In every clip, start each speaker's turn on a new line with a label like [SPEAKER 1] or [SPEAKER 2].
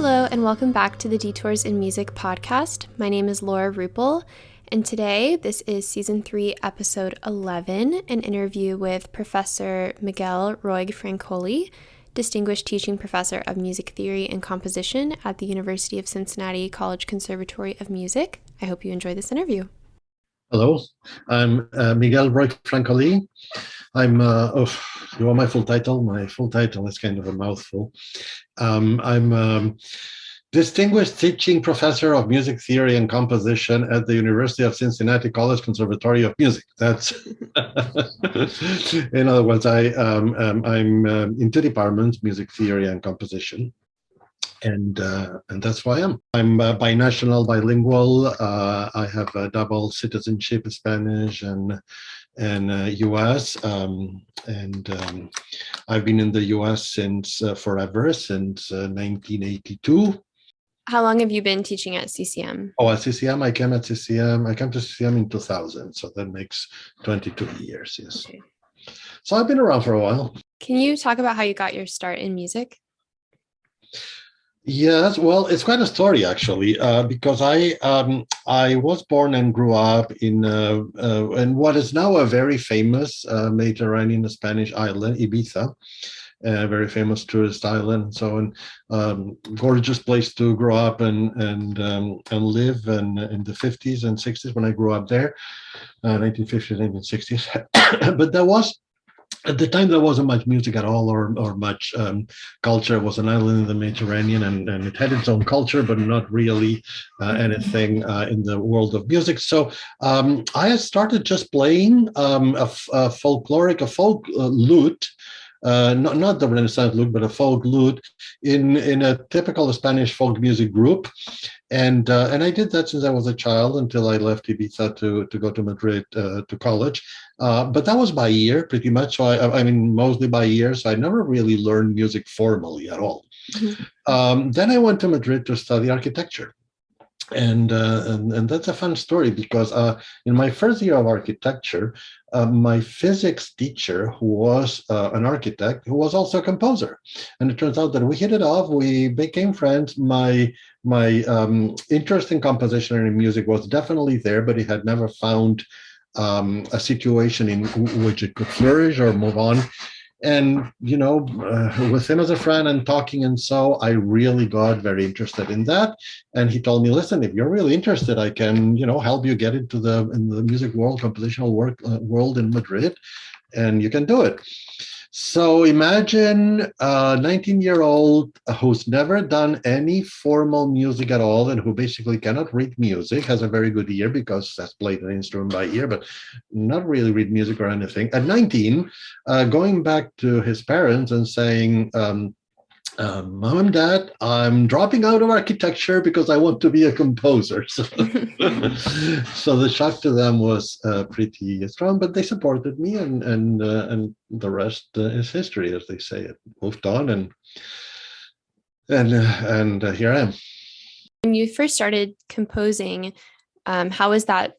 [SPEAKER 1] Hello, and welcome back to the Detours in Music podcast. My name is Laura Rupel, and today this is Season 3, Episode 11, an interview with Professor Miguel Roig-Francoli, Distinguished Teaching Professor of Music Theory and Composition at the University of Cincinnati College Conservatory of Music. I hope you enjoy this interview.
[SPEAKER 2] Hello, I'm Miguel Roig-Francoli. You want my full title? My full title is kind of a mouthful. I'm Distinguished Teaching Professor of Music Theory and Composition at the University of Cincinnati College Conservatory of Music. That's, in other words, I'm in two departments, music theory and composition. And that's who I am. I'm binational, bilingual. I have a double citizenship, Spanish and U.S. I've been in the U.S. since forever, since 1982.
[SPEAKER 1] How long have you been teaching at CCM?
[SPEAKER 2] Oh, at CCM, I came to CCM in 2000, so that makes 22 years, yes. Okay. So I've been around for a while.
[SPEAKER 1] Can you talk about how you got your start in music?
[SPEAKER 2] Yes, well, it's quite a story actually, because I was born and grew up in what is now a very famous Mediterranean Spanish island, Ibiza, a very famous tourist island, and so on. Gorgeous place to grow up and live. And in the 50s and 60s, when I grew up there, 1950s, 1960s, but there was. At the time, there wasn't much music at all or much culture. It was an island in the Mediterranean, and it had its own culture, but not really anything in the world of music. So I started just playing a folk lute, not the Renaissance lute, but a folk lute in a typical Spanish folk music group. And I did that since I was a child until I left Ibiza to go to Madrid to college. But that was by ear, pretty much. So I mean, mostly by ear. So I never really learned music formally at all. Mm-hmm. Then I went to Madrid to study architecture. And that's a fun story because in my first year of architecture, my physics teacher, who was an architect, who was also a composer, and it turns out that we hit it off. We became friends. My interest in composition and in music was definitely there, but he had never found a situation in which it could flourish or move on. And, with him as a friend and talking, and so I really got very interested in that. And he told me, listen, if you're really interested, I can, help you get into the music world, compositional world in Madrid, and you can do it. So imagine a 19-year-old who's never done any formal music at all and who basically cannot read music, has a very good ear because has played an instrument by ear, but not really read music or anything. At 19, going back to his parents and saying, Mom and Dad, I'm dropping out of architecture because I want to be a composer. So, so the shock to them was pretty strong, but they supported me, and the rest is history, as they say. It moved on, and here I am.
[SPEAKER 1] When you first started composing, how was that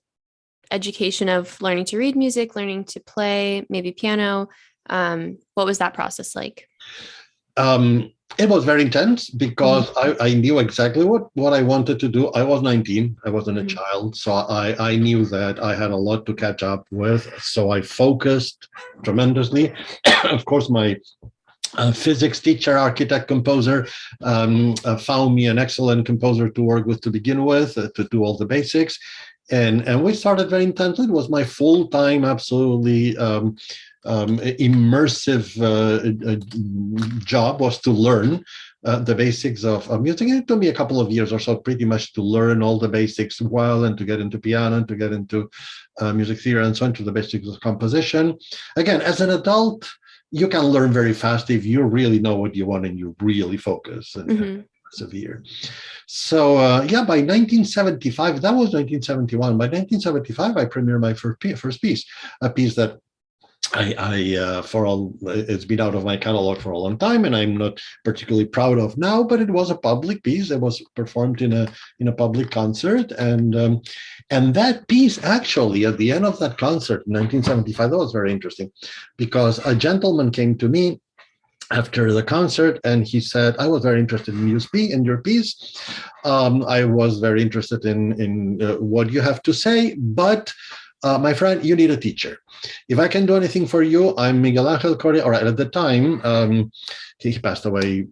[SPEAKER 1] education of learning to read music, learning to play, maybe piano? What was that process like?
[SPEAKER 2] It was very intense because I knew exactly what I wanted to do. I was 19. I wasn't a child. So I knew that I had a lot to catch up with. So I focused tremendously. Of course, my physics teacher, architect, composer, found me an excellent composer to work with to begin with, to do all the basics. And we started very intensely. It was my full-time, absolutely immersive job was to learn the basics of music. It took me a couple of years or so pretty much to learn all the basics well and to get into piano and to get into music theory and so on, to the basics of composition. Again, as an adult, you can learn very fast if you really know what you want and you really focus and persevere. So by 1975, that was 1971. By 1975, I premiered my first piece, a piece that it's been out of my catalog for a long time, and I'm not particularly proud of now. But it was a public piece. It was performed in a public concert, and that piece actually at the end of that concert in 1975, that was very interesting, because a gentleman came to me after the concert, and he said, I was very interested in your piece. I was very interested in what you have to say, but my friend, you need a teacher. If I can do anything for you, I'm Miguel Angel Coria. All right, at the time, he passed away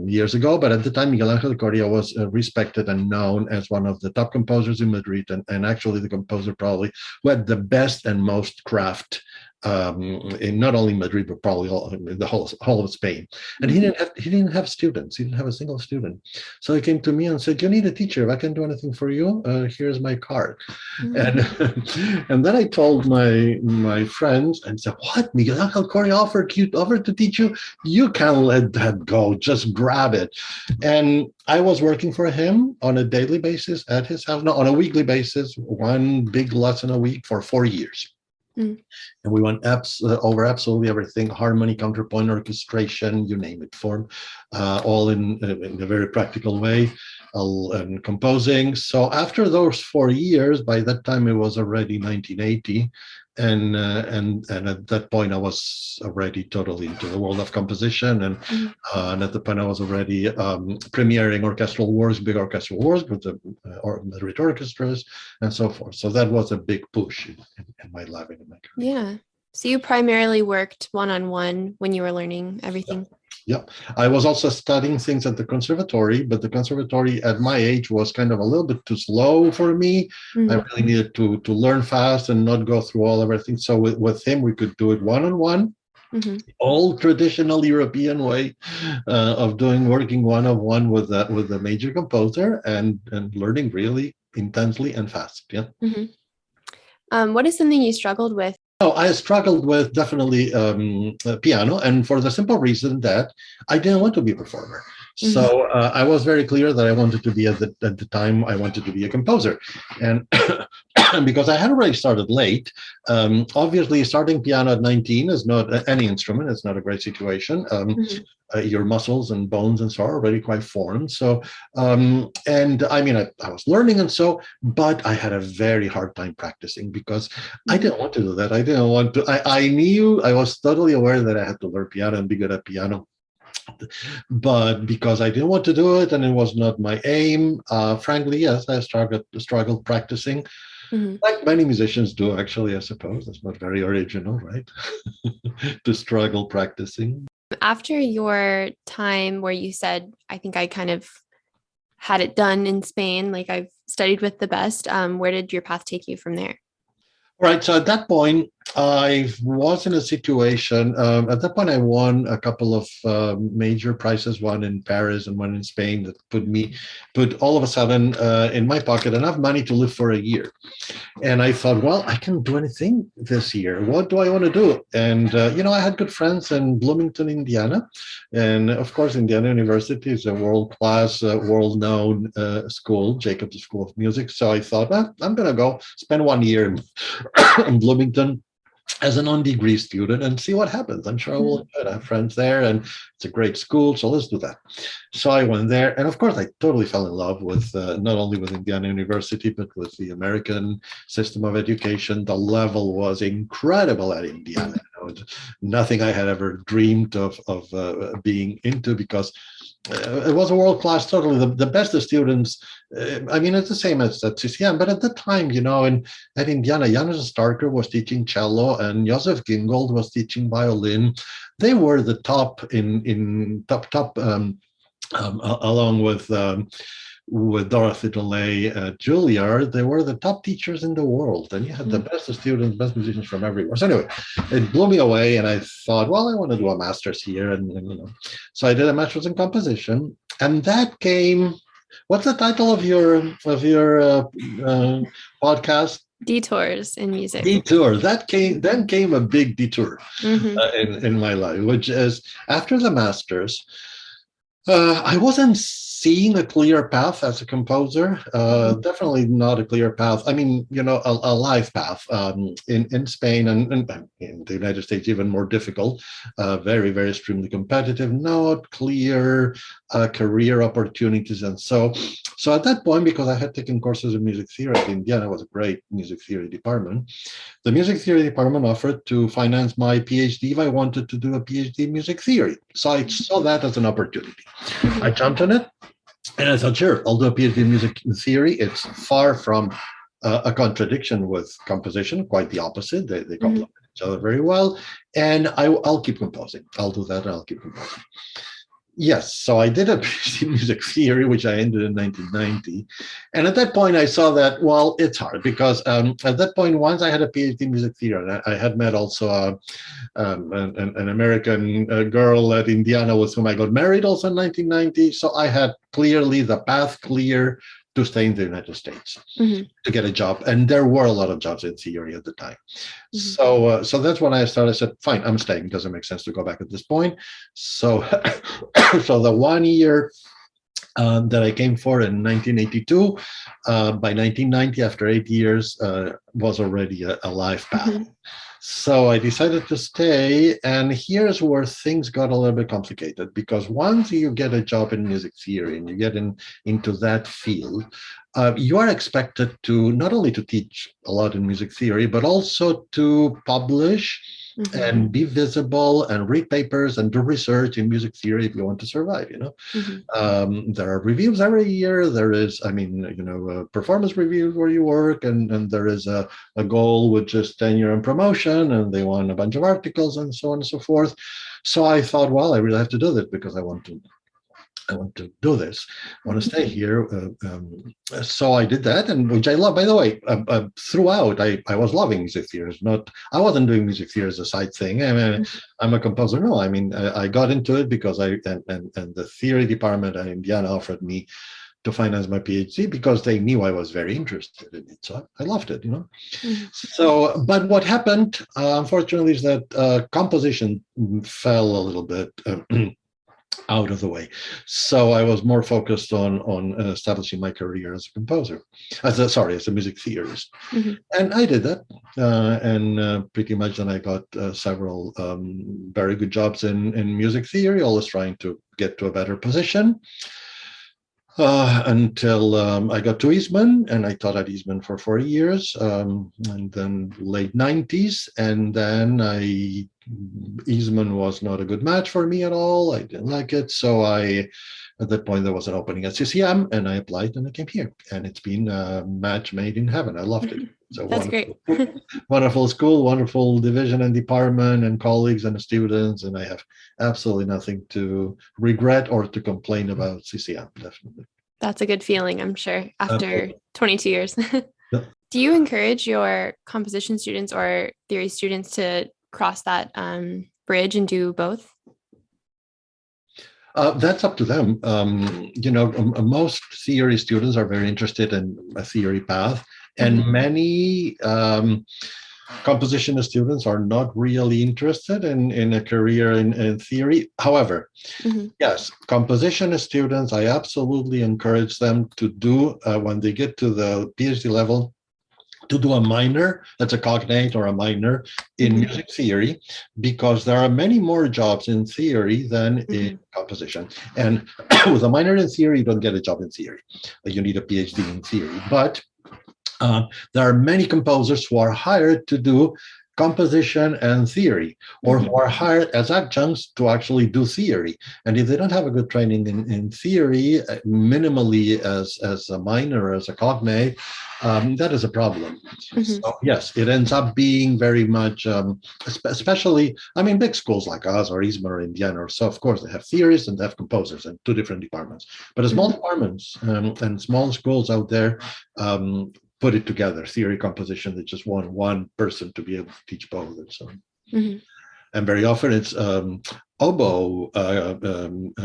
[SPEAKER 2] years ago, but at the time, Miguel Angel Coria was respected and known as one of the top composers in Madrid, and actually the composer probably who had the best and most craft in not only Madrid but probably in the whole of Spain. And he didn't have students. He didn't have a single student. So he came to me and said, "You need a teacher. If I can do anything for you, here's my card." And and then I told my friends and said, "What? Miguel Angel Coria offered to teach you? You can't let that go. Just grab it." And I was working for him on a daily basis at his house, no, on a weekly basis, one big lesson a week for 4 years. And we went over absolutely everything: harmony, counterpoint, orchestration, you name it, form, all in a very practical way, and composing. So after those 4 years, by that time it was already 1980, and at that point I was already totally into the world of composition, and at the point I was already premiering orchestral works, big orchestral works with the Madrid orchestras and so forth. So that was a big push in my life and in my career.
[SPEAKER 1] Yeah. So you primarily worked one-on-one when you were learning everything?
[SPEAKER 2] Yeah. I was also studying things at the Conservatory, but the Conservatory at my age was kind of a little bit too slow for me. I really needed to learn fast and not go through everything. So with him, we could do it one-on-one. Old traditional European way of working one-on-one with a major composer and learning really intensely and fast. Yeah.
[SPEAKER 1] What is something you struggled with?
[SPEAKER 2] Oh, I struggled with definitely piano, and for the simple reason that I didn't want to be a performer. So I was very clear that I wanted to be at the time I wanted to be a composer, and because I had already started late. Obviously, starting piano at 19 is not any instrument. It's not a great situation. Your muscles and bones and so are already quite formed. So, and I mean, I was learning and so, but I had a very hard time practicing because I didn't want to do that. I didn't want to. I knew, I was totally aware that I had to learn piano and be good at piano. But because I didn't want to do it and it was not my aim, frankly, yes, I struggled practicing. Like many musicians do, actually, I suppose. That's not very original, right? To struggle practicing.
[SPEAKER 1] After your time where you said, I think I kind of had it done in Spain, like I've studied with the best, where did your path take you from there?
[SPEAKER 2] Right. So at that point, I was in a situation. At that point, I won a couple of major prizes, one in Paris and one in Spain, that put all of a sudden in my pocket enough money to live for a year. And I thought, well, I can do anything this year. What do I want to do? And, I had good friends in Bloomington, Indiana. And of course, Indiana University is a world-class, world-known school, Jacobs School of Music. So I thought, well, I'm going to go spend 1 year in Bloomington as a non-degree student and see what happens. I'm sure I will have friends there, and it's a great school, so let's do that. So I went there, and of course I totally fell in love with not only with Indiana University, but with the American system of education. The level was incredible at Indiana. Nothing I had ever dreamed of being into, because it was a world-class, totally the best of students. I mean, it's the same as at CCM, but at the time, at Indiana, Janusz Starker was teaching cello and Joseph Gingold was teaching violin. They were the top along with Dorothy DeLay at Juilliard. They were the top teachers in the world, and you had the best of students, best musicians from everywhere. So anyway, it blew me away, and I thought, well, I want to do a master's here, and so I did a master's in composition, and that came. What's the title of your podcast?
[SPEAKER 1] Detours in music.
[SPEAKER 2] Detour. Then came a big detour in my life, which is after the master's. I wasn't seeing a clear path as a composer. Definitely not a clear path. I mean, a life path in Spain and in the United States, even more difficult. Very, very extremely competitive. Not clear career opportunities, and so at that point, because I had taken courses in music theory at Indiana, it was a great music theory department. The music theory department offered to finance my PhD if I wanted to do a PhD in music theory. So I saw that as an opportunity. I jumped on it, and I thought, sure, I'll do a PhD in music theory. It's far from a contradiction with composition, quite the opposite. They complement each other very well. And I'll keep composing. I'll do that, and I'll keep composing. Yes, so I did a PhD in music theory, which I ended in 1990. And at that point, I saw that, well, it's hard because at that point, once I had a PhD in music theory, and I had met also an American girl at Indiana with whom I got married also in 1990. So I had clearly the path clear to stay in the United States, to get a job. And there were a lot of jobs in theory at the time. So that's when I started. I said, fine, I'm staying. It doesn't make sense to go back at this point. So, so the 1 year that I came for in 1982, by 1990, after 8 years, was already a life path. So I decided to stay, and here's where things got a little bit complicated, because once you get a job in music theory and you get into that field, you are expected to not only to teach a lot in music theory, but also to publish and be visible and read papers and do research in music theory if you want to survive. There are reviews every year. There is, performance reviews where you work, and there is a goal which is tenure and promotion, and they want a bunch of articles and so on and so forth. So I thought, well, I really have to do this because I want to do this. I want to stay here. So I did that, and which I love. By the way, throughout, I was loving music theory. I wasn't doing music theory as a side thing. I mean, I'm a composer. No, I mean, I got into it because and the theory department at Indiana offered me to finance my PhD because they knew I was very interested in it. So I loved it, So, but what happened, unfortunately, is that composition fell a little bit out of the way. So I was more focused on establishing my career as a composer, as a music theorist. And I did that. And pretty much then I got several very good jobs in music theory, always trying to get to a better position. Until I got to Eastman, and I taught at Eastman for 4 years, and then late 90s, and then Eastman was not a good match for me at all. I didn't like it, so at that point there was an opening at CCM, and I applied, and I came here, and it's been a match made in heaven. I loved it. So
[SPEAKER 1] that's great.
[SPEAKER 2] Wonderful school, wonderful division and department, and colleagues and students, and I have absolutely nothing to regret or to complain about CCM. Definitely.
[SPEAKER 1] That's a good feeling, I'm sure, after 22 years.
[SPEAKER 2] Yep.
[SPEAKER 1] Do you encourage your composition students or theory students to cross that bridge and do both?
[SPEAKER 2] That's up to them. Most theory students are very interested in a theory path, and many composition students are not really interested in a career in theory. However, yes, composition students, I absolutely encourage them to do, when they get to the PhD level, to do a minor, that's a cognate or a minor in music theory, because there are many more jobs in theory than in composition. And with a minor in theory, you don't get a job in theory. You need a PhD in theory. But there are many composers who are hired to do composition and theory, or who are hired as adjuncts to actually do theory. And if they don't have a good training in theory, minimally as a minor, as a cognate, that is a problem. So yes, it ends up being very much, especially, big schools like us or Eastman or Indiana, so of course they have theorists and they have composers in 2 different departments. But the small departments and small schools out there, put it together, theory, composition. They just want one person to be able to teach both, and so on. And very often it's oboe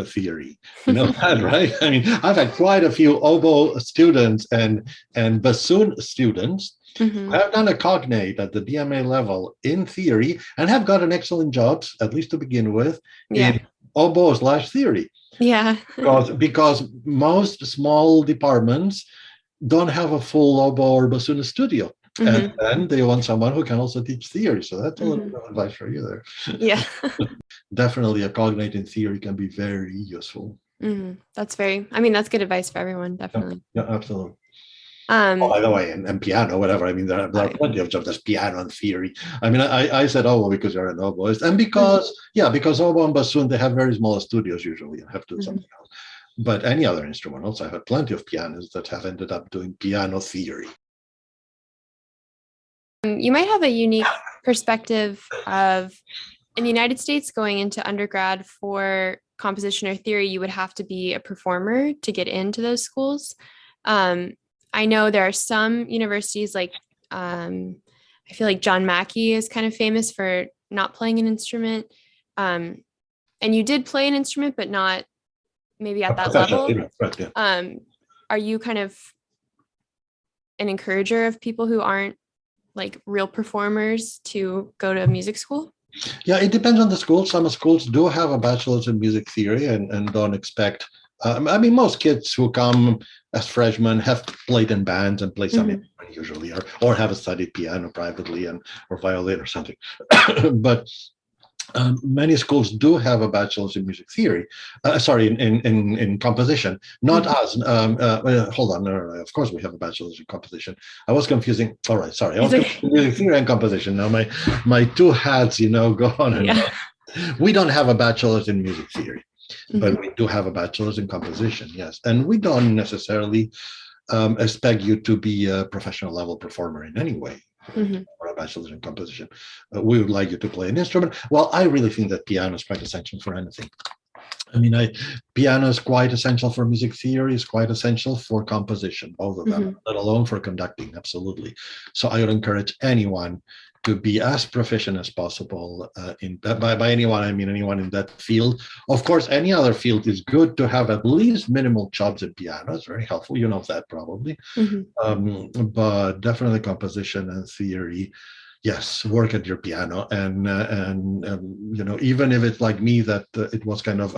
[SPEAKER 2] theory, that, right? I've had quite a few oboe students and bassoon students who have done a cognate at the DMA level in theory and have gotten excellent jobs, at least to begin with, in oboe/theory.
[SPEAKER 1] Yeah.
[SPEAKER 2] Because most small departments don't have a full oboe or bassoon studio. And then they want someone who can also teach theory. So that's a little bit of advice for you there.
[SPEAKER 1] Yeah.
[SPEAKER 2] Definitely a cognate in theory can be very useful.
[SPEAKER 1] That's that's good advice for everyone, definitely.
[SPEAKER 2] Yeah, absolutely. By the way, and piano, whatever. I mean, there are plenty of jobs. There's piano and theory. I mean, I said oboe because you're an oboist, and because oboe and bassoon, they have very small studios usually and have to do something else. But any other instrument, also, I've had plenty of pianists that have ended up doing piano theory.
[SPEAKER 1] You might have a unique perspective of, in the United States, going into undergrad for composition or theory, you would have to be a performer to get into those schools. I know there are some universities like, I feel like John Mackey is kind of famous for not playing an instrument. And you did play an instrument, but not maybe at that level.
[SPEAKER 2] Right, yeah.
[SPEAKER 1] Are you kind of an encourager of people who aren't like real performers to go to music school?
[SPEAKER 2] Yeah, it depends on the school. Some schools do have a bachelor's in music theory and don't expect. I mean, most kids who come as freshmen have played in bands and play some instrument usually, or have studied piano privately or violin or something. But many schools do have a bachelor's in music theory. In composition. Not us. Hold on. No. Of course, we have a bachelor's in composition. I was confusing. All right, sorry. I was confusing music theory and composition. Now my two hats, go on and on. We don't have a bachelor's in music theory, but we do have a bachelor's in composition. Yes, and we don't necessarily expect you to be a professional level performer in any way. Or a bachelor's in composition. We would like you to play an instrument. Well, I really think that piano is quite essential for anything. I mean, piano is quite essential for music theory, is quite essential for composition, both of them, let alone for conducting, absolutely. So I would encourage anyone to be as proficient as possible by anyone, I mean anyone in that field. Of course, any other field is good to have at least minimal chops in piano. It's very helpful. You know that probably. But definitely composition and theory. Yes, work at your piano, and even if it's like me, that it was kind of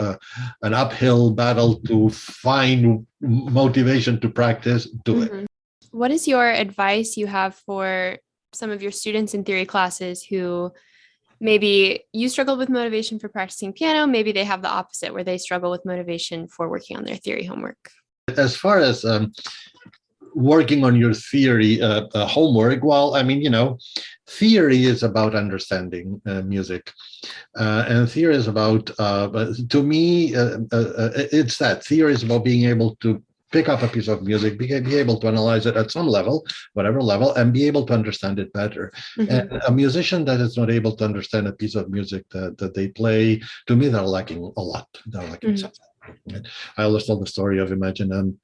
[SPEAKER 2] an uphill battle to find motivation to practice, do it.
[SPEAKER 1] What is your advice you have for some of your students in theory classes who maybe you struggled with motivation for practicing piano, maybe they have the opposite where they struggle with motivation for working on their theory homework?
[SPEAKER 2] As far as working on your theory homework, well, I mean, theory is about understanding music, and theory is about, to me, it's that theory is about being able to pick up a piece of music, be able to analyze it at some level, whatever level, and be able to understand it better. And a musician that is not able to understand a piece of music that they play, to me, they're lacking a lot. They're lacking something. I always tell the story of, imagine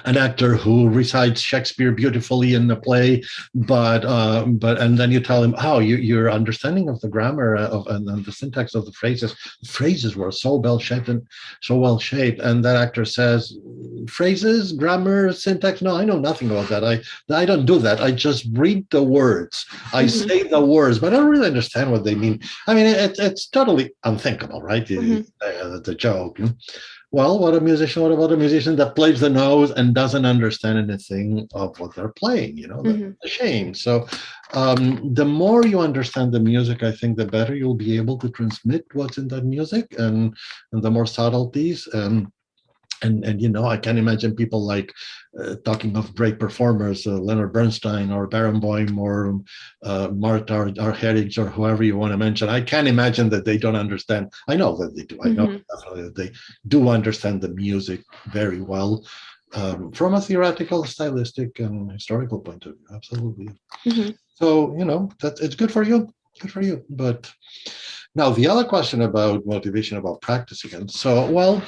[SPEAKER 2] an actor who recites Shakespeare beautifully in the play, but and then you tell him, your understanding of the grammar and the syntax of the phrases were so well shaped, and that actor says, phrases, grammar, syntax, no, I know nothing about that. I don't do that. I just read the words. I say the words, but I don't really understand what they mean. I mean, it's totally unthinkable, right? The joke. Well, what about a musician that plays the nose and doesn't understand anything of what they're playing? That's a shame. So the more you understand the music, I think the better you'll be able to transmit what's in that music, and the more subtleties. And I can imagine people like talking of great performers, Leonard Bernstein or Barenboim or Martha or Herridge or whoever you want to mention. I can imagine that they don't understand. I know that they do. I know definitely that they do understand the music very well from a theoretical, stylistic, and historical point of view. Absolutely. So, it's good for you. Good for you. But now the other question about motivation, about practicing. And so, well,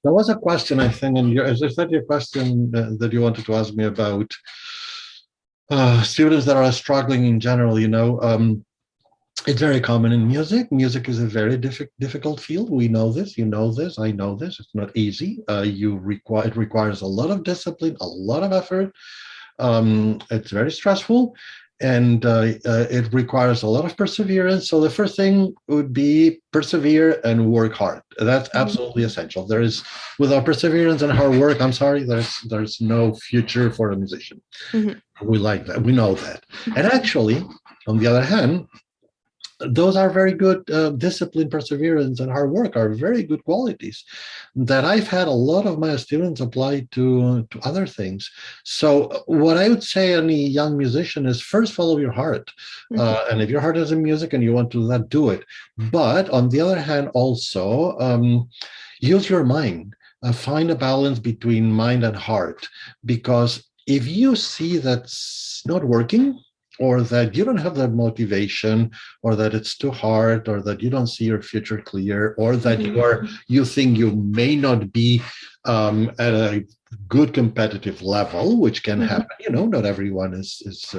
[SPEAKER 2] there was a question, I think, and is that your question that you wanted to ask me about students that are struggling in general? It's very common in music. Music is a very difficult field. We know this. You know this. I know this. It's not easy. It requires a lot of discipline, a lot of effort. It's very stressful. and it requires a lot of perseverance. So the first thing would be persevere and work hard. That's absolutely essential. There is, without perseverance and hard work, I'm sorry, there's no future for a musician. We like that. We know that. And actually, on the other hand, those are very good. Discipline, perseverance, and hard work are very good qualities that I've had a lot of my students apply to other things. So what I would say any young musician is first follow your heart. And if your heart is in music and you want to do that, do it. But on the other hand, also use your mind. Find a balance between mind and heart, because if you see that's not working, or that you don't have that motivation, or that it's too hard, or that you don't see your future clear, or that you think you may not be at a good competitive level, which can happen. Not everyone is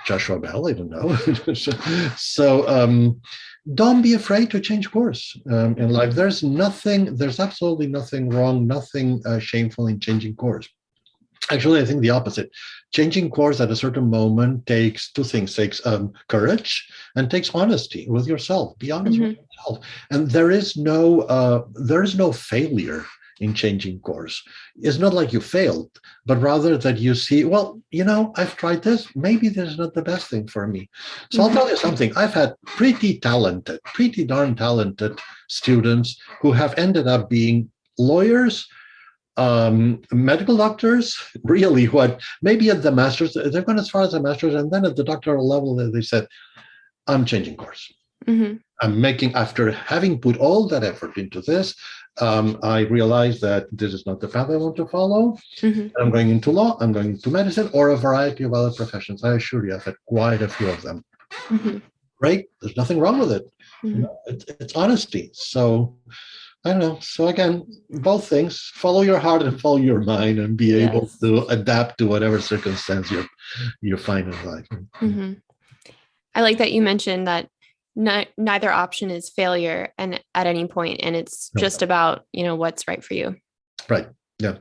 [SPEAKER 2] Joshua Bell. I don't know. So don't be afraid to change course in life. There's absolutely nothing wrong, nothing shameful in changing course. Actually, I think the opposite. Changing course at a certain moment takes two things: takes courage and takes honesty with yourself. Be honest with yourself. And there is no failure in changing course. It's not like you failed, but rather that you see, well, I've tried this. Maybe this is not the best thing for me. So I'll tell you something. I've had pretty darn talented students who have ended up being lawyers, medical doctors, really, what maybe at the master's, they've gone as far as the master's, and then at the doctoral level, they said, I'm changing course. After having put all that effort into this, I realized that this is not the path I want to follow. I'm going into law, I'm going into medicine, or a variety of other professions. I assure you, I've had quite a few of them. Great, there's nothing wrong with it. It's honesty. So I don't know. So again, both things: follow your heart and follow your mind, and be able to adapt to whatever circumstance you find in life.
[SPEAKER 1] I like that you mentioned that neither option is failure, and at any point, and it's just about what's right for you.
[SPEAKER 2] Right. Yeah.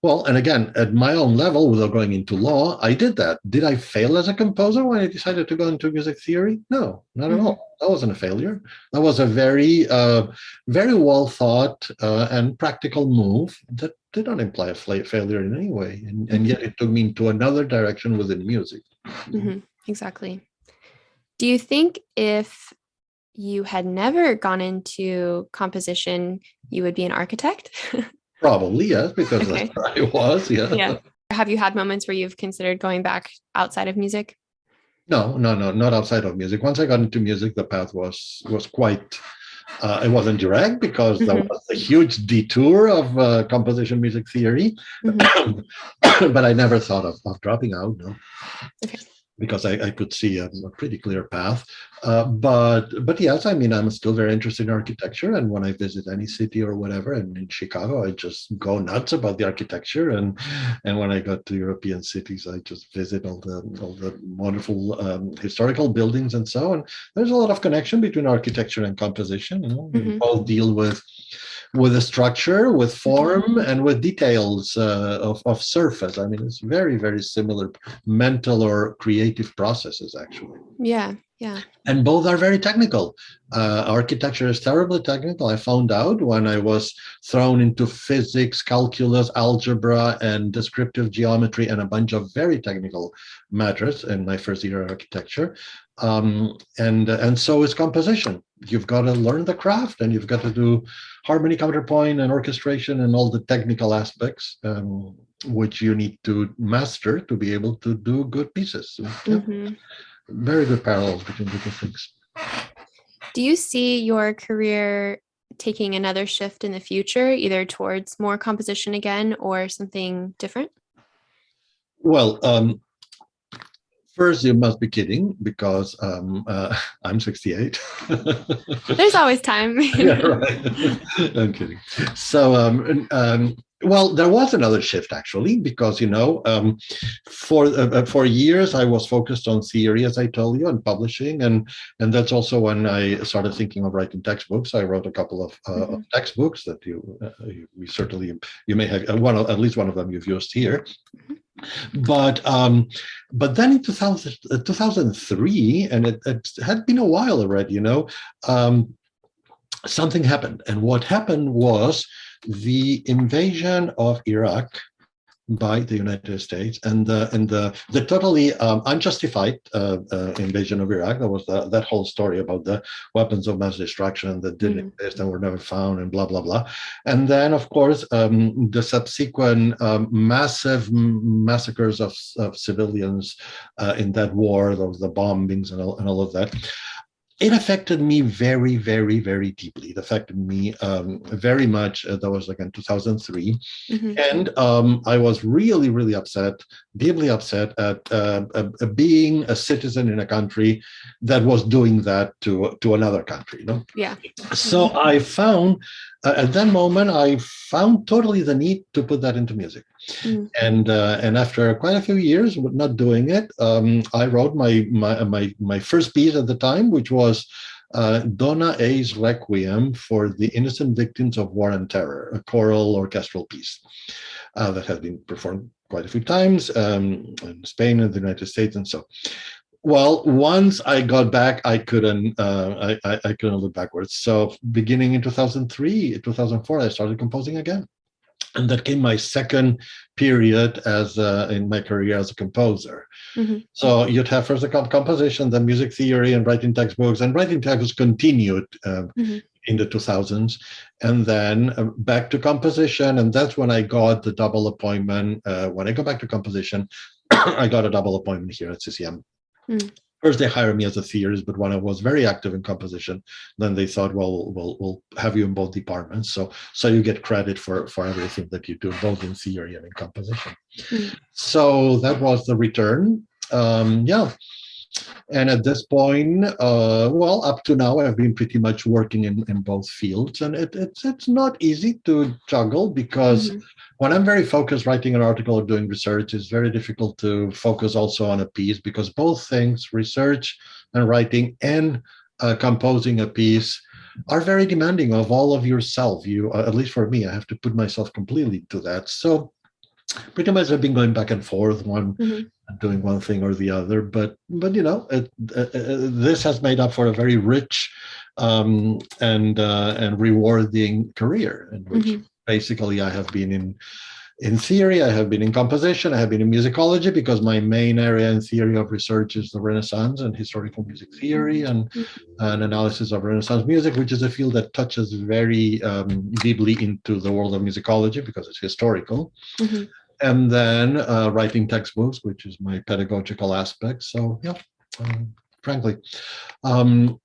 [SPEAKER 2] Well, and again, at my own level, without going into law, I did that. Did I fail as a composer when I decided to go into music theory? No, not at all. That wasn't a failure. That was a very, very well thought and practical move that did not imply a failure in any way. And yet it took me into another direction within music.
[SPEAKER 1] Exactly. Do you think if you had never gone into composition, you would be an architect?
[SPEAKER 2] Probably, yes, because that's where I was. Yeah.
[SPEAKER 1] Have you had moments where you've considered going back outside of music?
[SPEAKER 2] No, not outside of music. Once I got into music, the path was quite. It wasn't direct, because there was a huge detour of composition music theory, but I never thought of dropping out. No. Okay. Because I could see a pretty clear path. But yes, I mean, I'm still very interested in architecture. And when I visit any city or whatever, and in Chicago, I just go nuts about the architecture. And when I go to European cities, I just visit all the wonderful historical buildings and so on. There's a lot of connection between architecture and composition. We both deal with the structure, with form, and with details of surface. I mean, it's very, very similar mental or creative processes, actually.
[SPEAKER 1] Yeah.
[SPEAKER 2] And both are very technical. Architecture is terribly technical. I found out when I was thrown into physics, calculus, algebra, and descriptive geometry, and a bunch of very technical matters in my first year of architecture. And so is composition. You've got to learn the craft, and you've got to do harmony, counterpoint, and orchestration, and all the technical aspects, which you need to master to be able to do good pieces. So, very good parallels between the two things.
[SPEAKER 1] Do you see your career taking another shift in the future, either towards more composition again or something different?
[SPEAKER 2] Well, first, you must be kidding, because I'm 68.
[SPEAKER 1] There's always time.
[SPEAKER 2] Yeah, right. I'm kidding. So, well, there was another shift, actually, because, for years I was focused on theory, as I told you, and publishing. And that's also when I started thinking of writing textbooks. I wrote a couple of textbooks that you certainly may have, at least one of them you've used here. But then in 2003, and it had been a while already, um, something happened. And what happened was the invasion of Iraq by the United States, and the totally unjustified invasion of Iraq. There was that whole story about the weapons of mass destruction that didn't exist and were never found, and blah blah blah. And then, of course, the subsequent massive massacres of civilians in that war, those the bombings and all of that. It affected me very, very, very deeply. It affected me very much. That was like in 2003. And I was really, really upset, deeply upset at being a citizen in a country that was doing that to another country.
[SPEAKER 1] Yeah.
[SPEAKER 2] So I found, at that moment, I found totally the need to put that into music. And after quite a few years of not doing it, I wrote my first piece at the time, which was Donna A's Requiem for the Innocent Victims of War and Terror, a choral orchestral piece that has been performed quite a few times in Spain and the United States and so. Well, once I got back, I couldn't look backwards. So beginning in 2003, 2004, I started composing again. And that came my second period as in my career as a composer. So you'd have first the composition, then music theory, and writing textbooks. And writing textbooks continued in the 2000s, and then back to composition. And that's when I got the double appointment. When I go back to composition, I got a double appointment here at CCM. First, they hired me as a theorist, but when I was very active in composition, then they thought, well, we'll have you in both departments. So you get credit for everything that you do, both in theory and in composition. So that was the return. Yeah. And at this point, well, up to now, I've been pretty much working in both fields. And it's not easy to juggle because when I'm very focused writing an article or doing research, it's very difficult to focus also on a piece because both things, research and writing and composing a piece, are very demanding of all of yourself. You, at least for me, I have to put myself completely to that. So pretty much I've been going back and forth, doing one thing or the other. But this has made up for a very rich and rewarding career, in which basically I have been in theory, I have been in composition, I have been in musicology, because my main area in theory of research is the Renaissance and historical music theory and an analysis of Renaissance music, which is a field that touches very deeply into the world of musicology because it's historical. And then writing textbooks, which is my pedagogical aspect. So yeah, frankly, I'm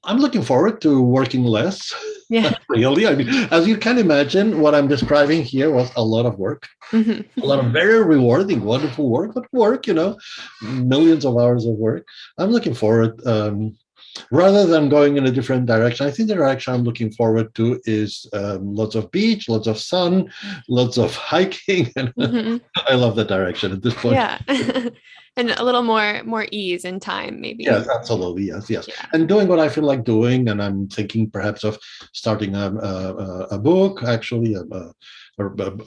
[SPEAKER 2] looking forward to working less.
[SPEAKER 1] Yeah.
[SPEAKER 2] Really, I mean, as you can imagine, what I'm describing here was a lot of work, a lot of very rewarding, wonderful work, but work, millions of hours of work. I'm looking forward, rather than going in a different direction. I think the direction I'm looking forward to is lots of beach, lots of sun, lots of hiking. And I love that direction at this point.
[SPEAKER 1] Yeah. And a little more ease and time, maybe.
[SPEAKER 2] Yes, absolutely. Yes.
[SPEAKER 1] Yeah.
[SPEAKER 2] And doing what I feel like doing. And I'm thinking perhaps of starting a book, actually, a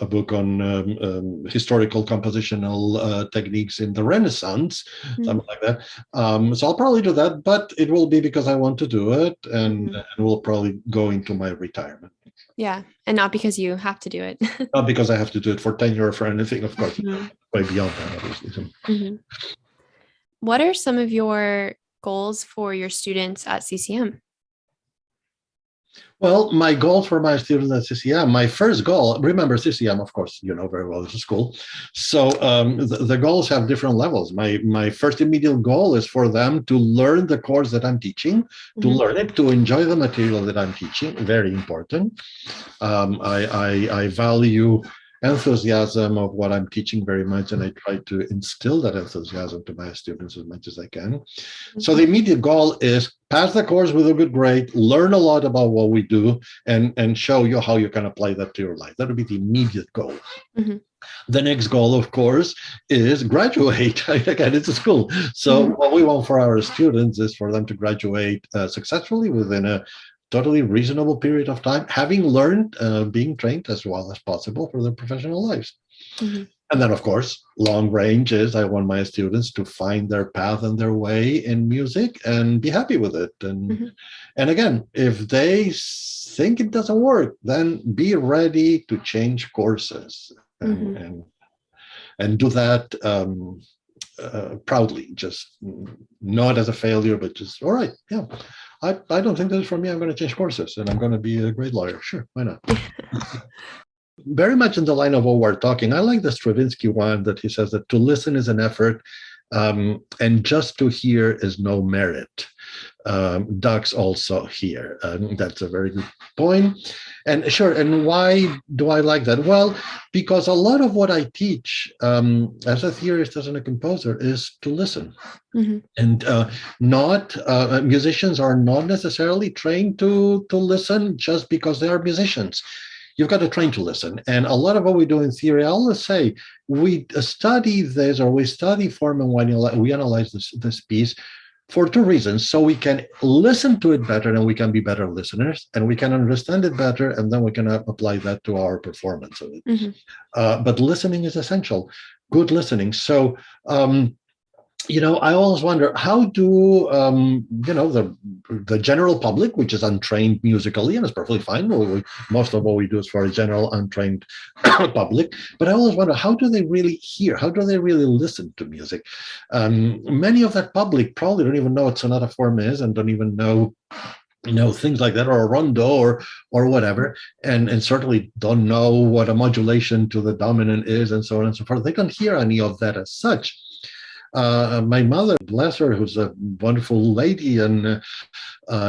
[SPEAKER 2] book on historical compositional techniques in the Renaissance, something like that. So I'll probably do that, but it will be because I want to do it, and will probably go into my retirement.
[SPEAKER 1] Yeah, and not because you have to do it.
[SPEAKER 2] Not because I have to do it for tenure or for anything, of course, way beyond that, obviously.
[SPEAKER 1] What are some of your goals for your students at CCM?
[SPEAKER 2] Well, my goal for my students at CCM, my first goal, remember CCM, of course, you know very well, is a school. So the goals have different levels. My first immediate goal is for them to learn the course that I'm teaching, to learn it, to enjoy the material that I'm teaching, very important. I value enthusiasm of what I'm teaching very much, and I try to instill that enthusiasm to my students as much as I can. So the immediate goal is pass the course with a good grade, learn a lot about what we do, and show you how you can apply that to your life. That would be the immediate goal. The next goal, of course, is graduate. Again, it's a school. So what we want for our students is for them to graduate successfully within a totally reasonable period of time, having learned, being trained as well as possible for their professional lives. And then, of course, long range is I want my students to find their path and their way in music and be happy with it. And again, if they think it doesn't work, then be ready to change courses and do that proudly, just not as a failure, but just, all right, yeah, I don't think this is for me. I'm going to change courses and I'm going to be a great lawyer. Sure, why not? Very much in the line of what we're talking. I like the Stravinsky one that he says that to listen is an effort, and just to hear is no merit. Ducks also here. That's a very good point. And sure, and why do I like that? Well, because a lot of what I teach as a theorist, as a composer, is to listen. And not musicians are not necessarily trained to listen just because they are musicians. You've got to train to listen. And a lot of what we do in theory, I always say, we study this, or we study form, and we analyze this piece for two reasons. So we can listen to it better and we can be better listeners, and we can understand it better, and then we can apply that to our performance of it. But listening is essential, good listening. So, I always wonder, how do the general public, which is untrained musically, and is perfectly fine. Most of what we do is for a general untrained public. But I always wonder, how do they really hear? How do they really listen to music? Many of that public probably don't even know what sonata form is, and don't even know things like that, or a rondo or whatever, and certainly don't know what a modulation to the dominant is, and so on and so forth. They don't hear any of that as such. My mother, bless her, who's a wonderful lady, and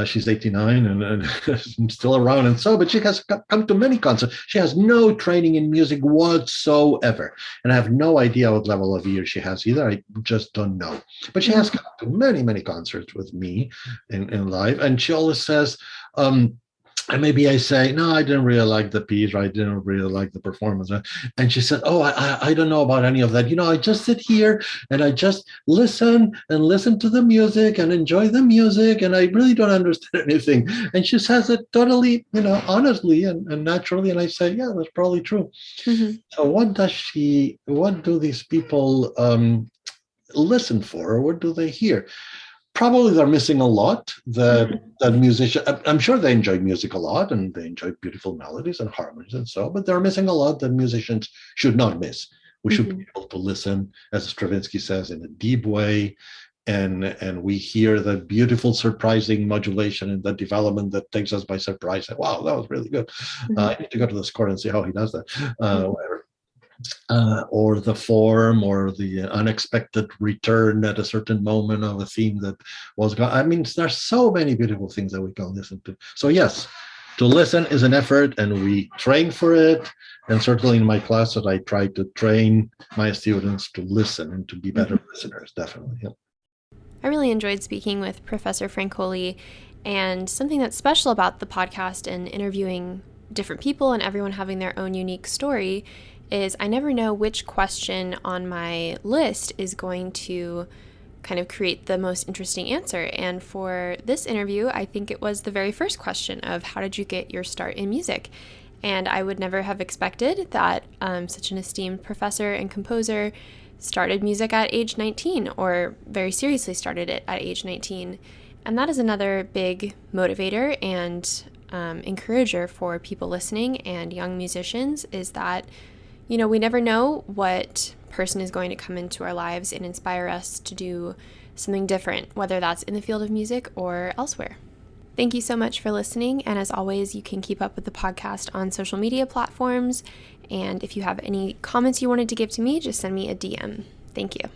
[SPEAKER 2] she's 89 and still around, and so, but she has come to many concerts. She has no training in music whatsoever, and I have no idea what level of ear she has either. I just don't know. But she has come to many, many concerts with me in live, and she always says, and maybe I say, no, I didn't really like the piece, or I didn't really like the performance. And she said, oh, I don't know about any of that. I just sit here and I just listen to the music and enjoy the music, and I really don't understand anything. And she says it totally, honestly and naturally. And I say, yeah, that's probably true. So what do these people listen for, or what do they hear? Probably they're missing a lot that musician. I'm sure they enjoy music a lot, and they enjoy beautiful melodies and harmonies and so, but they're missing a lot that musicians should not miss. We should be able to listen, as Stravinsky says, in a deep way, and we hear the beautiful, surprising modulation and the development that takes us by surprise. Wow, that was really good. I need to go to the score and see how he does that. Whatever. Or the form, or the unexpected return at a certain moment of a theme that was gone. I mean, there's so many beautiful things that we can listen to. So yes, to listen is an effort, and we train for it. And certainly in my classes, I try to train my students to listen and to be better listeners, definitely. Yeah.
[SPEAKER 1] I really enjoyed speaking with Professor Francoli, and something that's special about the podcast and interviewing different people and everyone having their own unique story is I never know which question on my list is going to kind of create the most interesting answer. And for this interview, I think it was the very first question of how did you get your start in music? And I would never have expected that such an esteemed professor and composer started music at age 19, or very seriously started it at age 19. And that is another big motivator and encourager for people listening and young musicians, is that we never know what person is going to come into our lives and inspire us to do something different, whether that's in the field of music or elsewhere. Thank you so much for listening. And as always, you can keep up with the podcast on social media platforms. And if you have any comments you wanted to give to me, just send me a DM. Thank you.